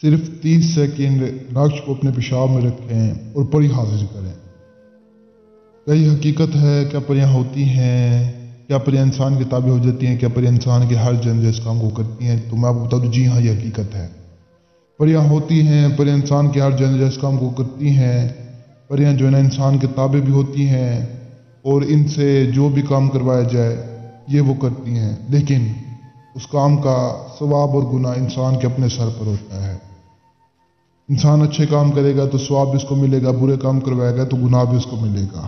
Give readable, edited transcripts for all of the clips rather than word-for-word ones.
صرف 30 سیکنڈ نقش کو اپنے پیشاب میں رکھیں اور پری حاضر کریں۔ کئی حقیقت ہے، کیا پریاں ہوتی ہیں؟ کیا پریاں انسان کے تابع ہو جاتی ہیں؟ کیا پریاں انسان کے ہر جائز کام کو کرتی ہیں؟ تو میں آپ کو بتا دوں، جی ہاں، یہ حقیقت ہے۔ پریاں ہوتی ہیں، پریاں انسان کے ہر جائز کام کو کرتی ہیں۔ پریاں جو ہے نا انسان کے تابع بھی ہوتی ہیں اور ان سے جو بھی کام کروایا جائے یہ وہ کرتی ہیں، لیکن اس کام کا ثواب اور گناہ انسان کے اپنے سر پر ہوتا ہے۔ انسان اچھے کام کرے گا تو ثواب بھی اس کو ملے گا، برے کام کروائے گا تو گناہ بھی اس کو ملے گا۔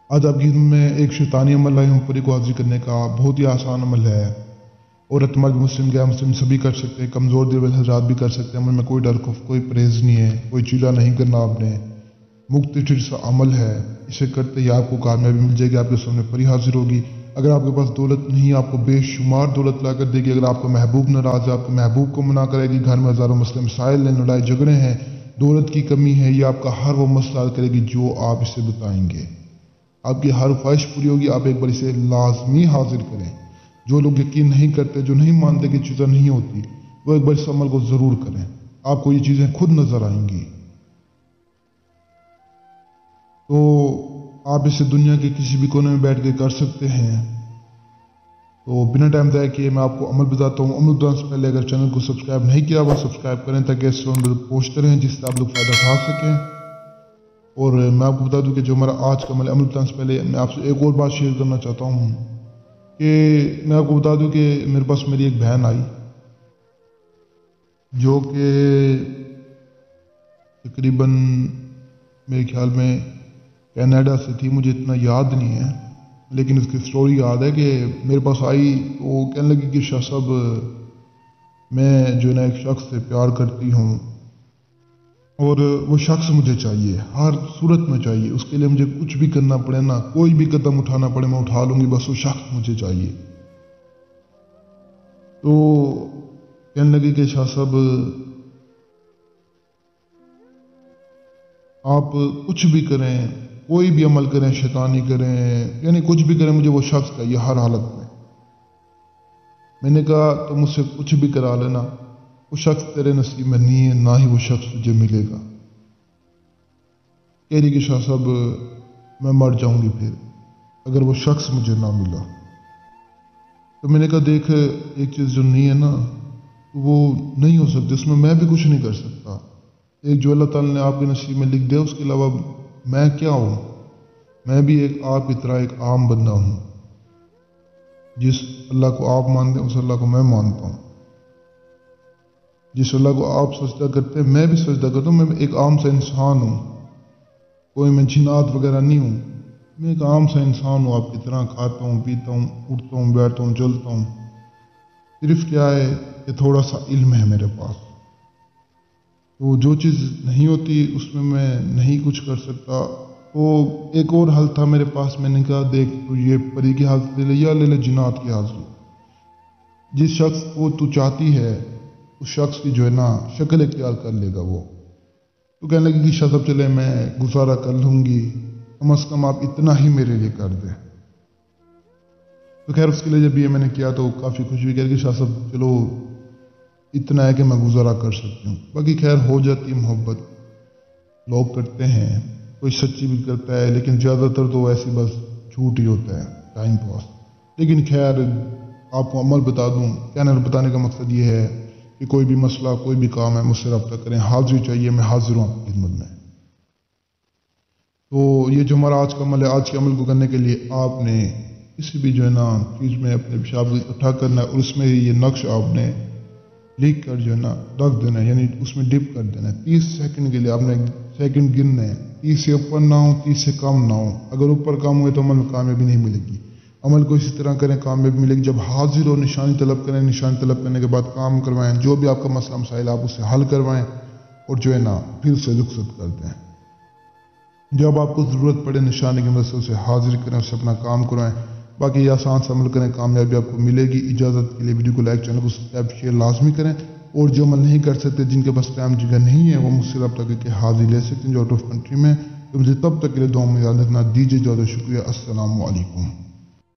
آج آپ کی میں ایک شیطانی عمل لائی ہوں، پری کو حاضر کرنے کا۔ بہت ہی آسان عمل ہے، عورت مرد مسلم غیر مسلم سبھی کر سکتے ہیں، کمزور دل والے حضرات بھی کر سکتے ہیں۔ عمل میں کوئی ڈر خوف کوئی پرہیز نہیں ہے، کوئی چیلا نہیں کرنا آپ نے، مختصر سا عمل ہے۔ اسے کرتے ہی آپ کو کامیابی مل جائے گی، آپ کے سامنے پری حاضر ہوگی۔ اگر آپ کے پاس دولت نہیں، آپ کو بے شمار دولت لا کر دے گی۔ اگر آپ کا محبوب ناراض ہے، آپ کے محبوب کو منع کرے گی۔ گھر میں ہزاروں مسئلے مسائل ہیں، لڑائی جھگڑے ہیں، دولت کی کمی ہے، یہ آپ کا ہر وہ مسئلہ حل کرے گی جو آپ اسے بتائیں گے۔ آپ کی ہر خواہش پوری ہوگی۔ آپ ایک بار اسے لازمی حاضر کریں۔ جو لوگ یقین نہیں کرتے، جو نہیں مانتے کہ چیزیں نہیں ہوتی، وہ ایک بار اس عمل کو ضرور کریں، آپ کو یہ چیزیں خود نظر آئیں گی۔ تو آپ اسے دنیا کے کسی بھی کونے میں بیٹھ کے کر سکتے ہیں۔ تو بنا ٹائم ضائع کیے میں آپ کو عمل بتاتا ہوں۔ عمل بتانے سے پہلے اگر چینل کو سبسکرائب نہیں کیا وہ سبسکرائب کریں تاکہ اس پوسٹر ہیں جس سے آپ لوگ فائدہ اٹھا سکیں۔ اور میں آپ کو بتا دوں کہ جو ہمارا آج کا عمل بتانے سے پہلے میں آپ سے ایک اور بات شیئر کرنا چاہتا ہوں کہ میں آپ کو بتا دوں کہ میرے پاس میری ایک بہن آئی جو کہ تقریباً میرے خیال میں کینیڈا سے تھی، مجھے اتنا یاد نہیں ہے، لیکن اس کی سٹوری یاد ہے کہ میرے پاس آئی تو کہنے لگی کہ شاہ صاحب میں جو ہے نا ایک شخص سے پیار کرتی ہوں اور وہ شخص مجھے چاہیے، ہر صورت میں چاہیے، اس کے لیے مجھے کچھ بھی کرنا پڑے نا، کوئی بھی قدم اٹھانا پڑے میں اٹھا لوں گی، بس وہ شخص مجھے چاہیے۔ تو کہنے لگی کہ شاہ صاحب آپ کچھ بھی کریں، کوئی بھی عمل کریں، شیطانی کریں، یعنی کچھ بھی کریں، مجھے وہ شخص چاہیے ہر حالت میں۔ میں نے کہا تو مجھ سے کچھ بھی کرا لینا، وہ شخص تیرے نصیب میں نہیں ہے، نہ ہی وہ شخص تجھے ملے گا۔ کہہ رہی کہ شاہ صاحب میں مر جاؤں گی پھر اگر وہ شخص مجھے نہ ملا۔ تو میں نے کہا دیکھ، ایک چیز جو نہیں ہے نا وہ نہیں ہو سکتی، اس میں بھی کچھ نہیں کر سکتا۔ ایک جو اللہ تعالیٰ نے آپ کے نصیب میں لکھ دیا، اس کے علاوہ میں کیا ہوں؟ میں بھی ایک آپ کی طرح ایک عام بندہ ہوں۔ جس اللہ کو آپ مانتے ہیں اس اللہ کو میں مانتا ہوں، جس اللہ کو آپ سجدہ کرتے ہیں میں بھی سجدہ کرتا ہوں۔ میں ایک عام سا انسان ہوں، کوئی میں جنات وغیرہ نہیں ہوں، میں ایک عام سا انسان ہوں، آپ کی طرح کھاتا ہوں، پیتا ہوں، اٹھتا ہوں، بیٹھتا ہوں، چلتا ہوں۔ صرف کیا ہے کہ تھوڑا سا علم ہے میرے پاس، تو جو چیز نہیں ہوتی اس میں نہیں کچھ کر سکتا۔ تو ایک اور حل تھا میرے پاس، میں نے کہا دیکھ تو یہ پری کی حاضری لے لے یا لے لے جنات کی حاضری۔ جس شخص کو تو چاہتی ہے اس شخص کی جو ہے نا شکل اختیار کر لے گا وہ۔ تو کہنے لگی کہ شاہ صاحب چلے میں گزارا کر لوں گی، کم از کم آپ اتنا ہی میرے لیے کر دیں۔ تو خیر اس کے لیے جب یہ میں نے کیا تو کافی خوش بھی کہہ کہ شاہ صاحب چلو اتنا ہے کہ میں گزارا کر سکتی ہوں۔ باقی خیر ہو جاتی ہے محبت، لوگ کرتے ہیں، کوئی سچی بھی کرتا ہے، لیکن زیادہ تر تو ایسی بس جھوٹ ہی ہوتا ہے، ٹائم پاس۔ لیکن خیر آپ کو عمل بتا دوں، کہنے بتانے کا مقصد یہ ہے کہ کوئی بھی مسئلہ کوئی بھی کام ہے مجھ سے رابطہ کریں، حاضری چاہیے، میں حاضر ہوں آپ کی خدمت میں۔ تو یہ جو ہمارا آج کا عمل ہے، آج کے عمل کو کرنے کے لیے آپ نے کسی بھی جو ہے نا چیز میں اپنے پیشاب اٹھا کرنا ہے اور اس میں یہ نقش آپ نے لکھ کر جو ہے نا رکھ دینا ہے، یعنی اس میں ڈپ کر دینا ہے۔ 30 سیکنڈ کے لیے آپ نے سیکنڈ گننا ہے، 30 سے اوپر نہ ہو، 30 سے کم نہ ہو۔ اگر اوپر کم ہوئے تو عمل میں کامیابی نہیں ملے گی۔ عمل کو اسی طرح کریں، کامیابی ملے گی۔ جب حاضر ہو نشانی طلب کریں، نشانی طلب کرنے کے بعد کام کروائیں، جو بھی آپ کا مسئلہ مسائل آپ اسے حل کروائیں اور جو ہے نا پھر اسے رخصت کر دیں۔ جب آپ کو ضرورت پڑے نشانی کی مدد سے اسے حاضر کریں، اسے اپنا کام کروائیں۔ باقی یہ آسان سے عمل کریں، کامیابی آپ کو ملے گی۔ اجازت کے لیے ویڈیو کو لائک، چینل کو سبسکرائب شیئر لازمی کریں، اور جو عمل نہیں کر سکتے، جن کے پاس ٹائم جگہ نہیں ہے، وہ مجھ سے رابطہ کر کے حاضری لے سکتے ہیں جو آؤٹ آف کنٹری میں۔ تو مجھے تب تک کے لیے دعاؤں میں یاد رکھنا۔ دیجیے اجازت، شکریہ، السلام علیکم۔